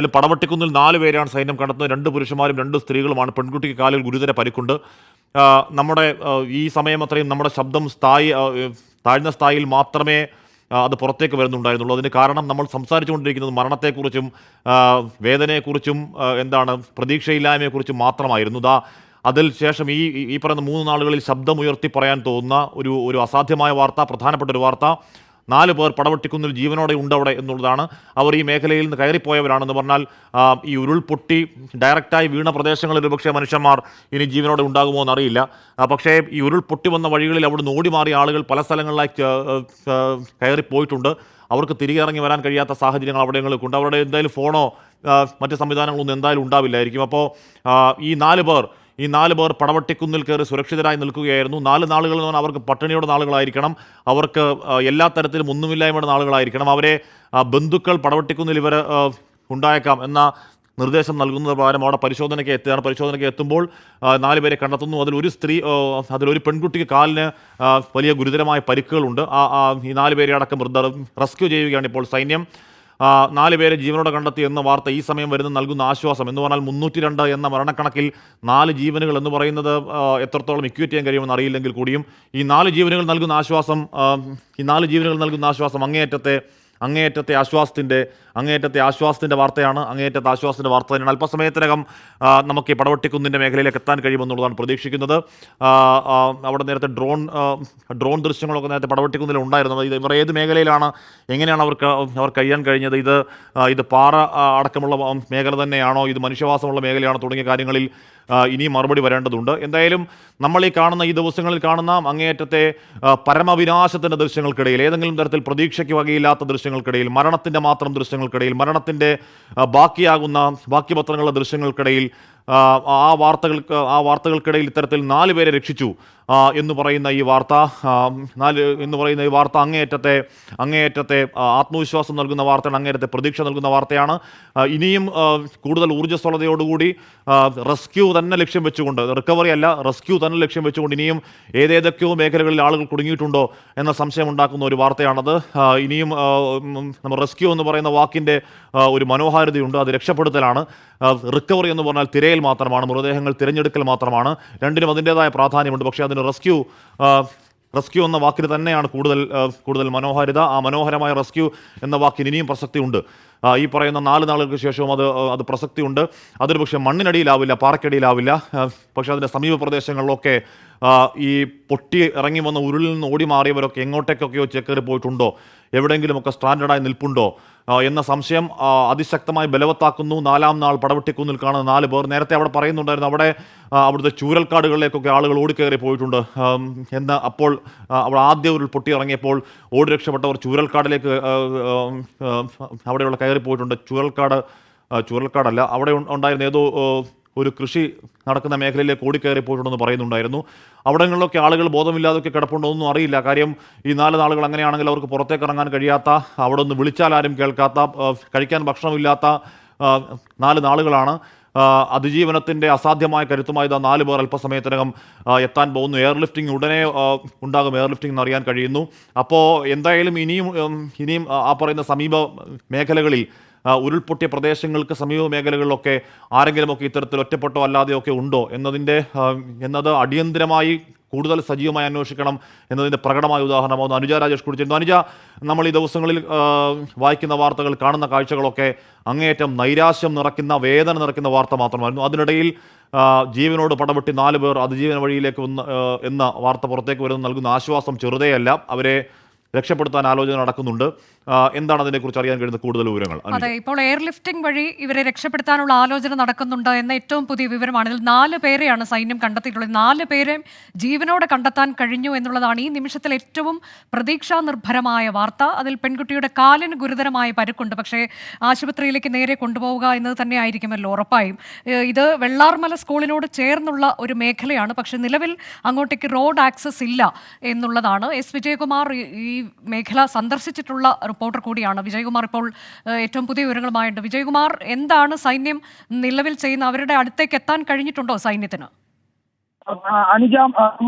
അതിൽ പടവട്ടിക്കുന്നിൽ 4 പേരാണ് സൈന്യം കണ്ടെത്തുന്നത്. 2 പുരുഷന്മാരും 2 സ്ത്രീകളുമാണ്. പെൺകുട്ടിക്ക് കാലിൽ ഗുരുതര പരിക്കുണ്ട്. നമ്മുടെ ഈ സമയം അത്രയും നമ്മുടെ ശബ്ദം താഴ്ന്ന സ്ഥായിയിൽ മാത്രമേ അത് പുറത്തേക്ക് വരുന്നുണ്ടായിരുന്നുള്ളൂ. അതിന് കാരണം നമ്മൾ സംസാരിച്ചുകൊണ്ടിരിക്കുന്നത് മരണത്തെക്കുറിച്ചും വേദനയെക്കുറിച്ചും പ്രതീക്ഷയില്ലായ്മയെക്കുറിച്ചും മാത്രമായിരുന്നു. അതിൽ ശേഷം ഈ പറയുന്ന 3 നാളുകളിൽ ശബ്ദമുയർത്തി പറയാൻ തോന്നുന്ന ഒരു അസാധ്യമായ വാർത്ത, പ്രധാനപ്പെട്ട ഒരു വാർത്ത. 4 പേർ പടവട്ടിക്കുന്നിൽ ജീവനോടെ ഉണ്ടവിടെ എന്നുള്ളതാണ്. അവർ ഈ മേഖലയിൽ നിന്ന് കയറിപ്പോയവരാണെന്ന് പറഞ്ഞാൽ ഈ ഉരുൾപൊട്ടി ഡയറക്റ്റായി വീണ പ്രദേശങ്ങളിൽ ഒരുപക്ഷെ മനുഷ്യന്മാർ ഇനി ജീവനോടെ ഉണ്ടാകുമോ എന്നറിയില്ല. പക്ഷേ ഈ ഉരുൾപൊട്ടി വന്ന വഴികളിൽ അവിടുന്ന് ഓടി മാറിയ ആളുകൾ പല സ്ഥലങ്ങളിലായി കയറിപ്പോയിട്ടുണ്ട്. അവർക്ക് തിരികെ ഇറങ്ങി വരാൻ കഴിയാത്ത സാഹചര്യങ്ങൾ അവിടെയുണ്ട്. അവരുടെ എന്തായാലും ഫോണോ മറ്റ് സംവിധാനങ്ങളൊന്നും എന്തായാലും ഉണ്ടാവില്ലായിരിക്കും. അപ്പോൾ ഈ 4 പേർ പടവട്ടിക്കുന്നിൽ കയറി സുരക്ഷിതരായി നിൽക്കുകയായിരുന്നു. 4 നാളുകൾ എന്ന് പറഞ്ഞാൽ അവർക്ക് പട്ടിണിയുടെ നാളുകളായിരിക്കണം, അവർക്ക് എല്ലാ തരത്തിലും ഒന്നുമില്ലായ്മയുടെ നാളുകളായിരിക്കണം. അവരെ ബന്ധുക്കൾ പടവട്ടിക്കുന്നിൽ ഇവർ ഉണ്ടായേക്കാം എന്ന നിർദ്ദേശം നൽകുന്നത് പ്രകാരം അവിടെ പരിശോധനയ്ക്ക് എത്തുമ്പോൾ 4 പേരെ കണ്ടെത്തുന്നു. അതിലൊരു പെൺകുട്ടിക്ക് കാലിന് വലിയ ഗുരുതരമായ പരിക്കുകളുണ്ട്. ഈ 4 പേരെ അടക്കം റെസ്ക്യൂ ചെയ്യുകയാണ് ഇപ്പോൾ സൈന്യം. 4 പേരെ ജീവനോടെ കണ്ടെത്തി എന്ന വാർത്ത ഈ സമയം നൽകുന്ന ആശ്വാസം എന്ന് പറഞ്ഞാൽ 302 എന്ന മരണക്കണക്കിൽ 4 ജീവനുകൾ എന്ന് പറയുന്നത് എത്രത്തോളം ഇക്വേറ്റ് ചെയ്യാൻ കഴിയുമെന്ന് അറിയില്ലെങ്കിൽ കൂടിയും ഈ 4 ജീവനുകൾ നൽകുന്ന ആശ്വാസം അങ്ങേയറ്റത്തെ ആശ്വാസത്തിൻ്റെ വാർത്തയാണ്. ആശ്വാസത്തിൻ്റെ വാർത്ത തന്നെയാണ്. അല്പസമയത്തിനകം നമുക്ക് ഈ പടവട്ടിക്കുന്നിൻ്റെ മേഖലയിലേക്ക് എത്താൻ കഴിയുമെന്നുള്ളതാണ് പ്രതീക്ഷിക്കുന്നത്. അവിടെ നേരത്തെ ഡ്രോൺ ദൃശ്യങ്ങളൊക്കെ നേരത്തെ പടവട്ടിക്കുന്നിൽ ഉണ്ടായിരുന്നത്. ഇവർ ഏത് മേഖലയിലാണ്, എങ്ങനെയാണ് അവർ കഴിയാൻ കഴിഞ്ഞത്, ഇത് പാറ അടക്കമുള്ള മേഖല തന്നെയാണോ, ഇത് മനുഷ്യവാസമുള്ള മേഖലയാണോ തുടങ്ങിയ കാര്യങ്ങളിൽ ഇനിയും മറുപടി വരേണ്ടതുണ്ട്. എന്തായാലും നമ്മൾ ഈ ദിവസങ്ങളിൽ കാണുന്ന അങ്ങേയറ്റത്തെ പരമവിനാശത്തിൻ്റെ ദൃശ്യങ്ങൾക്കിടയിൽ, ഏതെങ്കിലും തരത്തിൽ പ്രതീക്ഷയ്ക്ക് വകയില്ലാത്ത ദൃശ്യങ്ങൾക്കിടയിൽ, മരണത്തിൻ്റെ മാത്രം ദൃശ്യങ്ങൾക്കിടയിൽ, മരണത്തിൻ്റെ ബാക്കി പത്രങ്ങളുടെ ദൃശ്യങ്ങൾക്കിടയിൽ, ആ വാർത്തകൾക്കിടയിൽ ഇത്തരത്തിൽ 4 പേരെ രക്ഷിച്ചു എന്ന് പറയുന്ന ഈ വാർത്ത അങ്ങേയറ്റത്തെ ആത്മവിശ്വാസം നൽകുന്ന വാർത്തയാണ്, അങ്ങേയറ്റത്തെ പ്രതീക്ഷ നൽകുന്ന വാർത്തയാണ്. ഇനിയും കൂടുതൽ ഊർജ്ജസ്വലതയോടുകൂടി റെസ്ക്യൂ തന്നെ ലക്ഷ്യം വെച്ചുകൊണ്ട്, റിക്കവറി അല്ല, റെസ്ക്യൂ തന്നെ ലക്ഷ്യം വെച്ചുകൊണ്ട് ഇനിയും ഏതേതൊക്കെയോ മേഖലകളിൽ ആളുകൾ കുടുങ്ങിയിട്ടുണ്ടോ എന്ന സംശയം ഉണ്ടാക്കുന്ന ഒരു വാർത്തയാണത്. ഇനിയും നമ്മൾ റെസ്ക്യൂ എന്ന് പറയുന്ന വാക്കിൻ്റെ ഒരു മനോഹാരിതയുണ്ട്, അത് രക്ഷപ്പെടുത്തലാണ്. റിക്കവറി എന്ന് പറഞ്ഞാൽ തിരയൽ മാത്രമാണ്, മൃതദേഹങ്ങൾ തിരഞ്ഞെടുക്കൽ മാത്രമാണ്. രണ്ടിനും അതിൻ്റെതായ പ്രാധാന്യമുണ്ട്. പക്ഷേ അതിന് റെസ്ക്യൂ എന്ന വാക്കിന് തന്നെയാണ് കൂടുതൽ മനോഹാരിത. ആ മനോഹരമായ റെസ്ക്യൂ എന്ന വാക്കിന് ഇനിയും പ്രസക്തിയുണ്ട്. ഈ പറയുന്ന 4 നാളുകൾക്ക് ശേഷവും അത് പ്രസക്തിയുണ്ട്. അതൊരു പക്ഷേ മണ്ണിനടിയിലാവില്ല, പാറയ്ക്കടിയിലാവില്ല. പക്ഷേ അതിൻ്റെ സമീപ പ്രദേശങ്ങളിലൊക്കെ ഈ പൊട്ടി ഇറങ്ങി വന്ന ഉരുളിൽ നിന്ന് ഓടി മാറിയവരൊക്കെ എങ്ങോട്ടേക്കൊക്കെയോ ചേക്കേറി പോയിട്ടുണ്ടോ, എവിടെയെങ്കിലുമൊക്കെ സ്റ്റാൻഡേർഡായി നിൽപ്പുണ്ടോ എന്ന സംശയം അതിശക്തമായി ബലവത്താക്കുന്നു. 4-ാം നാൾ പടവട്ടിക്കുന്നിൽ കാണുന്ന 4 പേർ. നേരത്തെ അവിടെ പറയുന്നുണ്ടായിരുന്നു അവിടുത്തെ ചൂരൽക്കാടുകളിലേക്കൊക്കെ ആളുകൾ ഓടിക്കയറി പോയിട്ടുണ്ട് എന്ന്. അപ്പോൾ അവിടെ ആദ്യ ഉരുൾ പൊട്ടി ഇറങ്ങിയപ്പോൾ ഓടി രക്ഷപ്പെട്ടവർ ചൂരൽക്കാടിലേക്ക് അവിടെയുള്ള കയറി പോയിട്ടുണ്ട്. ചൂരൽക്കാടല്ല, അവിടെ ഉണ്ടായിരുന്ന ഏതോ ഒരു കൃഷി നടക്കുന്ന മേഖലയിലേക്ക് ഓടിക്കയറി പോയിട്ടുണ്ടെന്ന് പറയുന്നുണ്ടായിരുന്നു. അവിടങ്ങളിലൊക്കെ ആളുകൾ ബോധമില്ലാതൊക്കെ കിടപ്പുണ്ടോ ഒന്നും അറിയില്ല. കാര്യം ഈ 4 നാളുകൾ അങ്ങനെയാണെങ്കിൽ അവർക്ക് പുറത്തേക്ക് ഇറങ്ങാൻ കഴിയാത്ത, അവിടെ ഒന്ന് വിളിച്ചാൽ ആരും കേൾക്കാത്ത, കഴിക്കാൻ ഭക്ഷണമില്ലാത്ത 4 നാളുകളാണ്. അതിജീവനത്തിൻ്റെ അസാധ്യമായ കരുത്തുമായി 4 പേർ അല്പസമയത്തിനകം എത്താൻ പോകുന്നു. എയർലിഫ്റ്റിംഗ് ഉടനെ ഉണ്ടാകും, എയർലിഫ്റ്റിംഗ് എന്നറിയാൻ കഴിയുന്നു. അപ്പോൾ എന്തായാലും ഇനിയും ആ പറയുന്ന സമീപ മേഖലകളിൽ, ഉരുൾപൊട്ടിയ പ്രദേശങ്ങൾക്ക് സമീപ മേഖലകളിലൊക്കെ ആരെങ്കിലുമൊക്കെ ഇത്തരത്തിൽ ഒറ്റപ്പെട്ടോ അല്ലാതെയൊക്കെ ഉണ്ടോ എന്നത് അടിയന്തരമായി കൂടുതൽ സജീവമായി അന്വേഷിക്കണം എന്നതിൻ്റെ പ്രകടമായ ഉദാഹരണമാകുന്നു. അനുജ രാജേഷ് കുടിച്ചിരുന്നു. അനുജ, നമ്മൾ ഈ ദിവസങ്ങളിൽ വായിക്കുന്ന വാർത്തകൾ, കാണുന്ന കാഴ്ചകളൊക്കെ അങ്ങേയറ്റം നൈരാശ്യം നിറയ്ക്കുന്ന, വേദന നിറയ്ക്കുന്ന വാർത്ത മാത്രമായിരുന്നു. അതിനിടയിൽ ജീവനോട് പടവെട്ടി 4 പേർ അതിജീവന വഴിയിലേക്ക് എന്ന വാർത്ത പുറത്തേക്ക് വരുന്ന നൽകുന്ന ആശ്വാസം ചെറുതേയല്ല. അവരെ രക്ഷപ്പെടുത്താൻ ആലോചന നടക്കുന്നുണ്ട്. എന്താണ് അതിനെക്കുറിച്ച് അറിയാൻ കഴിയുന്ന കൂടുതൽ വിവരങ്ങൾ? അതെ, ഇപ്പോൾ എയർലിഫ്റ്റിംഗ് വഴി ഇവരെ രക്ഷപ്പെടുത്താനുള്ള ആലോചന നടക്കുന്നുണ്ട് എന്ന ഏറ്റവും പുതിയ വിവരമാണ്. ഇതിൽ 4 പേരെയാണ് സൈന്യം കണ്ടെത്തിയിട്ടുള്ളത്. 4 പേരെ ജീവനോടെ കണ്ടെത്താൻ കഴിഞ്ഞു എന്നുള്ളതാണ് ഈ നിമിഷത്തിൽ ഏറ്റവും പ്രതീക്ഷാ നിർഭരമായ വാർത്ത. അതിൽ പെൺകുട്ടിയുടെ കാലിന് ഗുരുതരമായ പരുക്കുണ്ട്. പക്ഷേ ആശുപത്രിയിലേക്ക് നേരെ കൊണ്ടുപോവുക എന്നത് തന്നെ ആയിരിക്കുമല്ലോ ഉറപ്പായും. ഇത് വെള്ളാർമല സ്കൂളിനോട് ചേർന്നുള്ള ഒരു മേഖലയാണ്. പക്ഷേ നിലവിൽ അങ്ങോട്ടേക്ക് റോഡ് ആക്സസ് ഇല്ല എന്നുള്ളതാണ്. എസ് വിജയകുമാർ ഈ മേഖല സന്ദർശിച്ചിട്ടുള്ള റിപ്പോർട്ടർ കൂടിയാണ്. വിജയകുമാർ ഇപ്പോൾ ഏറ്റവും പുതിയ വിവരങ്ങളുമായുണ്ട്. വിജയകുമാർ, എന്താണ് സൈന്യം നിലവിൽ ചെയ്യുന്ന? അവരുടെ അടുത്തേക്ക് എത്താൻ കഴിഞ്ഞിട്ടുണ്ടോ സൈന്യത്തിന്? അനുജ,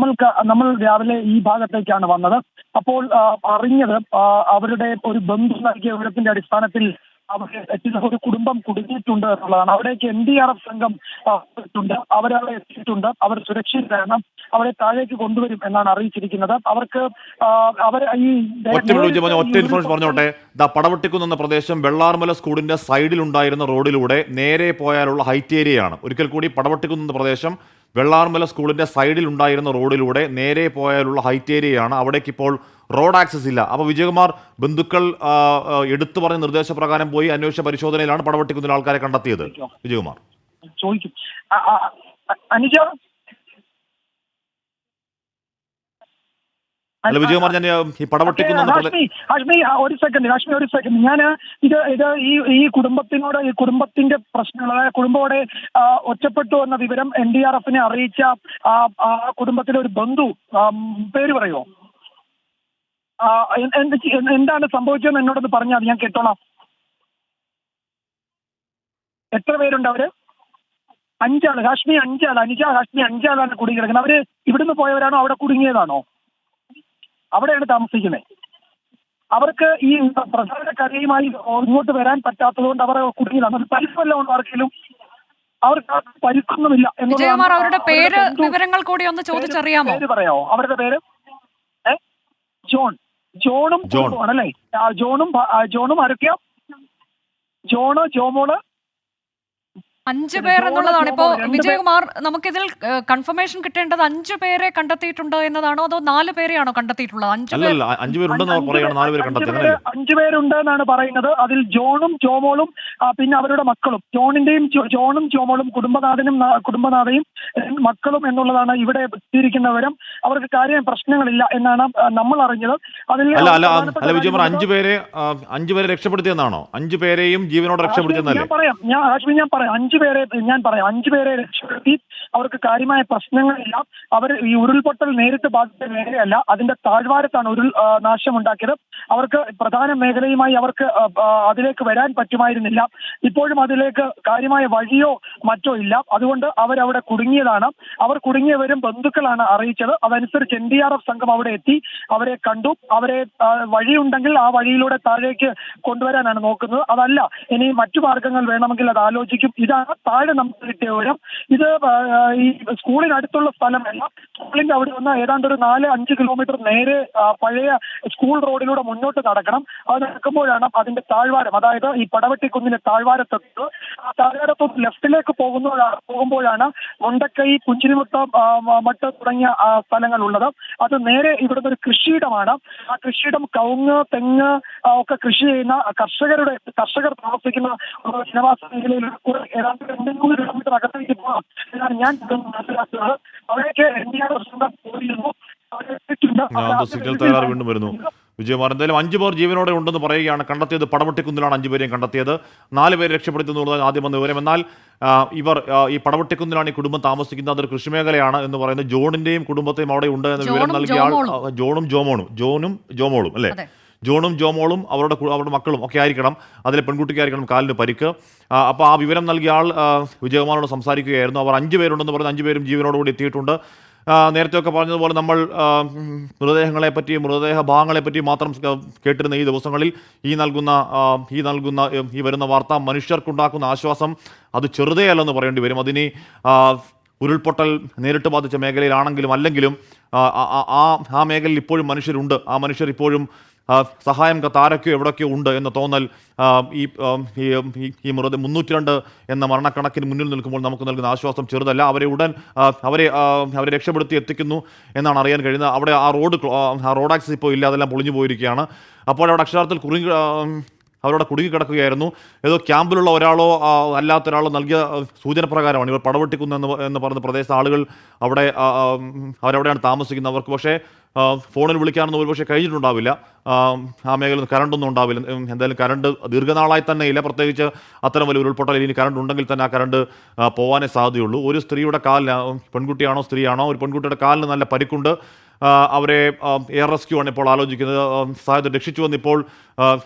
നമ്മൾ രാവിലെ ഈ ഭാഗത്തേക്കാണ് വന്നത്. അപ്പോൾ അറിഞ്ഞത് അവരുടെ ഒരു ബന്ധു നൽകിയ വിവരത്തിന്റെ അടിസ്ഥാനത്തിൽ അവിടെ ഒരു കുടുംബം കുടുങ്ങിയിട്ടുണ്ട് എന്നുള്ളതാണ്. അവിടേക്ക് NDRF സംഘം എത്തിയിട്ടുണ്ട്. അവരവിടെ എത്തിയിട്ടുണ്ട്. അവർ സുരക്ഷിതരാണ്. അവരെ താഴേക്ക് കൊണ്ടുവരും എന്നാണ് അറിയിച്ചിരിക്കുന്നത്. അവർക്ക് അവർ ഈ ഒറ്റ ഇൻഫോർമേഷൻ പറഞ്ഞോട്ടെ. പടവട്ടിക്കുന്ന് എന്ന പ്രദേശം വെള്ളാർമല സ്കൂളിന്റെ സൈഡിൽ ഉണ്ടായിരുന്ന റോഡിലൂടെ നേരെ പോയാലുള്ള ഹൈറ്റ് ഏരിയയാണ്. ഒരിക്കൽ കൂടി, പടവട്ടിക്കുന്ന് എന്ന പ്രദേശം വെള്ളാർമല സ്കൂളിന്റെ സൈഡിൽ ഉണ്ടായിരുന്ന റോഡിലൂടെ നേരെ പോയാലുള്ള ഹൈറ്റ് ഏരിയയാണ്. അവിടേക്ക് ഇപ്പോൾ റോഡ് ആക്സസ് ഇല്ല. അപ്പോൾ വിജയകുമാർ, ബന്ധുക്കൾ എടുത്തു പറഞ്ഞ നിർദ്ദേശപ്രകാരം പോയി അന്വേഷണ പരിശോധനയിലാണ് പടവട്ടിക്കുന്നിൽ ആൾക്കാരെ കണ്ടെത്തിയത്. വിജയകുമാർ ചോദിക്കും. അനുജ അല്ല വിജയകുമാർ, ഞാൻ ഈ പടവട്ടിക്കുന്ന ഹാഷ്മി ഒരു സെക്കൻഡ് ഞാൻ ഇത് ഈ കുടുംബത്തിന്റെ പ്രശ്നങ്ങൾ, അതായത് കുടുംബത്തോടെ ഒറ്റപ്പെട്ടു എന്ന വിവരം NDRFനെ അറിയിച്ച ആ കുടുംബത്തിലെ ഒരു ബന്ധു, പേര് പറയുമോ? എന്താണ് സംഭവിച്ചതെന്ന് എന്നോടൊന്ന് പറഞ്ഞാൽ ഞാൻ കേട്ടോളാം. എത്ര പേരുണ്ട് അവര്? 5 ആള്. ഹാഷ്മി 5 ആള്. അനുജ, ഹാഷ്മി 5 ആളാണ് കുടുങ്ങി കിടക്കുന്നത്. അവര് ഇവിടുന്ന് പോയവരാണോ? അവിടെ കുടുങ്ങിയതാണോ? അവിടെയാണ് താമസിക്കുന്നത്. അവർക്ക് ഈ പ്രധാന കരയുമായി ഇങ്ങോട്ട് വരാൻ പറ്റാത്തതുകൊണ്ട് അവർ കുടുങ്ങിയതാണ്. പരിക്കല്ല ഉണ്ട് ആർക്കെങ്കിലും? അവർക്ക് പരിക്കൊന്നുമില്ല. വിജയകുമാർ, അവരുടെ പേര് വിവരങ്ങൾ കൂടി ഒന്ന് ചോദിച്ചറിയാമോ? പേര് പറയാമോ അവരുടെ പേര്? ജോണും ആണല്ലേ? ജോണും ആരൊക്കെയാ? ജോമോള് 5 പേർ എന്നുള്ളതാണ്. ഇപ്പോ വിജയകുമാർ, നമുക്കിതിൽ കൺഫർമേഷൻ കിട്ടേണ്ടത് 5 പേരെ കണ്ടെത്തിയിട്ടുണ്ടോ എന്നതാണോ, അതോ 4 പേരെയാണോ കണ്ടെത്തിയിട്ടുള്ളത്? 5 പേരുണ്ട് എന്നാണ് പറയുന്നത്. അതിൽ ജോണും ജോമോളും പിന്നെ അവരുടെ മക്കളും, ജോണും ജോമോളും കുടുംബനാഥയും മക്കളും എന്നുള്ളതാണ് ഇവിടെ എത്തിയിരിക്കുന്ന വിവരം. അവർക്ക് കാര്യം പ്രശ്നങ്ങളില്ല എന്നാണ് നമ്മൾ അറിഞ്ഞത്. അതിൽ വിജയകുമാർ, 5 പേരെ രക്ഷപ്പെടുത്തിയെന്നാണോ? 5 പേരെയും ജീവനോടെ രക്ഷപ്പെടുത്തിയെന്നല്ലേ? ഞാൻ പറയാം 5 പേരെ രക്ഷപ്പെടുത്തി. അവർക്ക് കാര്യമായ പ്രശ്നങ്ങളില്ല. അവർ ഈ ഉരുൾപൊട്ടൽ നേരിട്ട് ബാധിച്ച മേഖലയല്ല, അതിന്റെ താഴ്വാരത്താണ് നാശമുണ്ടാക്കിയത്. അവർക്ക് പ്രധാന മേഖലയുമായി അവർക്ക് അതിലേക്ക് വരാൻ പറ്റുമായിരുന്നില്ല. ഇപ്പോഴും അതിലേക്ക് കാര്യമായ വഴിയോ മറ്റോ ഇല്ല. അതുകൊണ്ട് അവരവിടെ കുടുങ്ങിയതാണ്. അവർ കുടുങ്ങിയവരും ബന്ധുക്കളാണ് അറിയിച്ചത്. അതനുസരിച്ച് NDRF സംഘം അവിടെ എത്തി. അവരെ കണ്ടു. അവരെ വഴിയുണ്ടെങ്കിൽ ആ വഴിയിലൂടെ താഴേക്ക് കൊണ്ടുവരാനാണ് നോക്കുന്നത്. അതല്ല, ഇനി മറ്റു മാർഗങ്ങൾ വേണമെങ്കിൽ അത് ആലോചിക്കും. ഇതാണ് താഴെ നമുക്ക് കിട്ടിയ വിവരം. ഇത് ഈ സ്കൂളിനടുത്തുള്ള സ്ഥലമല്ല. സ്കൂളിന്റെ അവിടെ നിന്ന് ഏതാണ്ട് ഒരു 4-5 കിലോമീറ്റർ നേരെ പഴയ സ്കൂൾ റോഡിലൂടെ മുന്നോട്ട് നടക്കണം. അത് നടക്കുമ്പോഴാണ് അതിന്റെ താഴ്വാരം, അതായത് ഈ പടവട്ടിക്കുന്നിലെ താഴ്വാരത്തെത്തുന്നത്. ആ താഴ്വാരത്തോട്ട് ലെഫ്റ്റിലേക്ക് പോകുമ്പോഴാണ് മുണ്ടക്കൈ, മട്ട് തുടങ്ങിയ സ്ഥലങ്ങളുള്ളത്. അത് നേരെ ഇവിടുന്ന് ഒരു കൃഷിയിടമാണ്. ആ കൃഷിയിടം കവുങ്ങ്, തെങ്ങ് ഒക്കെ കൃഷി ചെയ്യുന്ന കർഷകർ താമസിക്കുന്ന ജനവാസ മേഖലയിൽ ഏതാണ്ട് 2-3 കിലോമീറ്റർ അകത്തേക്ക് പോകാം എന്നാണ് ഞാൻ മനസ്സിലാക്കുന്നത്. അവിടേക്ക് NDRF പോയിരുന്നു. സിഗ്നൽ തകരാറ് വീണ്ടും വരുന്നു. വിജയകുമാർ, എന്തായാലും 5 പേർ ജീവനോടെ ഉണ്ടെന്ന് പറയുകയാണ്. കണ്ടെത്തിയത് പടവട്ടിക്കുന്നിലാണ് 5 പേരെയും കണ്ടെത്തിയത്. 4 പേരെ രക്ഷപ്പെടുത്തി എന്നുള്ളത് ആദ്യം വന്ന വിവരം. എന്നാൽ ഇവർ ഈ പടവട്ടിക്കുന്നിലാണ് ഈ കുടുംബം താമസിക്കുന്നത്. അതൊരു കൃഷിമേഖലയാണ് എന്ന് പറയുന്നത്. ജോണിന്റെയും കുടുംബത്തെയും അവിടെ ഉണ്ട് എന്ന വിവരം നൽകിയ ആൾ ജോണും ജോമോളും അല്ലേ? ജോണും ജോമോളും അവരുടെ മക്കളും ഒക്കെ ആയിരിക്കണം. അതിലെ പെൺകുട്ടിക്കായിരിക്കണം കാലിന് പരിക്ക്. അപ്പോൾ ആ വിവരം നൽകിയ ആൾ വിജയകുമാറിനോട് സംസാരിക്കുകയായിരുന്നു. അവർ 5 പേരുണ്ടെന്ന് പറഞ്ഞ് 5 പേരും ജീവനോടുകൂടി എത്തിയിട്ടുണ്ട്. നേരത്തെയൊക്കെ പറഞ്ഞതുപോലെ നമ്മൾ മൃതദേഹങ്ങളെപ്പറ്റി, മൃതദേഹ ഭാഗങ്ങളെപ്പറ്റി മാത്രം കേട്ടിരുന്ന ഈ ദിവസങ്ങളിൽ ഈ വരുന്ന വാർത്ത മനുഷ്യർക്കുണ്ടാക്കുന്ന ആശ്വാസം അത് ചെറുതേ അല്ലെന്ന് പറയേണ്ടി വരും. അതിന് ഉരുൾപൊട്ടൽ നേരിട്ട് ബാധിച്ച മേഖലയിലാണെങ്കിലും അല്ലെങ്കിലും ആ മേഖലയിൽ ഇപ്പോഴും മനുഷ്യരുണ്ട്. ആ മനുഷ്യർ ഇപ്പോഴും സഹായം ആരൊക്കെയോ എവിടെയൊക്കെയോ ഉണ്ട് എന്ന തോന്നൽ ഈ 302 എന്ന മരണക്കണക്കിന് മുന്നിൽ നിൽക്കുമ്പോൾ നമുക്ക് നൽകുന്ന ആശ്വാസം ചെറുതല്ല. അവരെ രക്ഷപ്പെടുത്തി എത്തിക്കുന്നു എന്നാണ് അറിയാൻ കഴിയുന്നത്. അവിടെ ആ റോഡ് ആക്സസ് ഇപ്പോൾ ഇല്ല, അതെല്ലാം പൊളിഞ്ഞു പോയിരിക്കുകയാണ്. അപ്പോൾ അവിടെ അക്ഷരാർത്ഥത്തിൽ അവരവിടെ കുടുങ്ങിക്കിടക്കുകയായിരുന്നു. ഏതോ ക്യാമ്പിലുള്ള ഒരാളോ അല്ലാത്ത ഒരാളോ നൽകിയ സൂചന പ്രകാരമാണ് ഇവർ പടവട്ടിക്കുന്നു എന്ന് പറഞ്ഞ പ്രദേശത്തെ ആളുകൾ അവരവിടെയാണ് താമസിക്കുന്നത്. അവർക്ക് പക്ഷേ ഫോണിൽ വിളിക്കാനൊന്നും ഒരുപക്ഷെ കഴിഞ്ഞിട്ടുണ്ടാവില്ല. ആ മേഖലയിൽ കറണ്ടൊന്നും ഉണ്ടാവില്ല. എന്തായാലും കറണ്ട് ദീർഘനാളായി തന്നെ ഇല്ല. പ്രത്യേകിച്ച് അത്തരം വലിയ ഉരുൾപൊട്ടൽ ഇനി കറണ്ട് ഉണ്ടെങ്കിൽ തന്നെ ആ കറണ്ട് പോകാനേ സാധ്യതയുള്ളൂ. ഒരു സ്ത്രീയുടെ കാലിന്, പെൺകുട്ടിയാണോ സ്ത്രീയാണോ, ഒരു പെൺകുട്ടിയുടെ കാലിന് നല്ല പരിക്കുണ്ട്. അവരെ എയർ റെസ്ക്യൂ ആണ് ഇപ്പോൾ ആലോചിക്കുന്നത്. സഹായത്തെ രക്ഷിച്ചുവെന്ന് ഇപ്പോൾ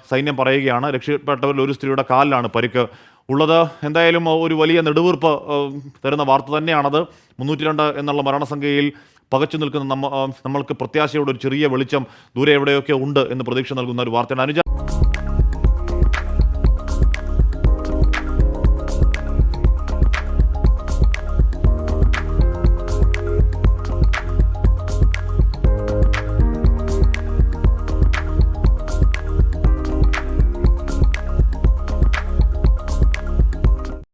സൈന്യം പറയുകയാണ്. രക്ഷപ്പെട്ടവരിൽ ഒരു സ്ത്രീയുടെ കാലിലാണ് പരിക്ക് ഉള്ളത്. എന്തായാലും ഒരു വലിയ നെടുവീർപ്പ് തരുന്ന വാർത്ത തന്നെയാണത്. 302 എന്നുള്ള മരണസംഖ്യയിൽ പകച്ചു നിൽക്കുന്ന നമ്മൾക്ക് പ്രത്യാശയോടെ ഒരു ചെറിയ വെളിച്ചം ദൂരെ എവിടെയൊക്കെ ഉണ്ട് എന്ന് പ്രതീക്ഷ നൽകുന്ന ഒരു വാർത്തയാണ്. അനുജ.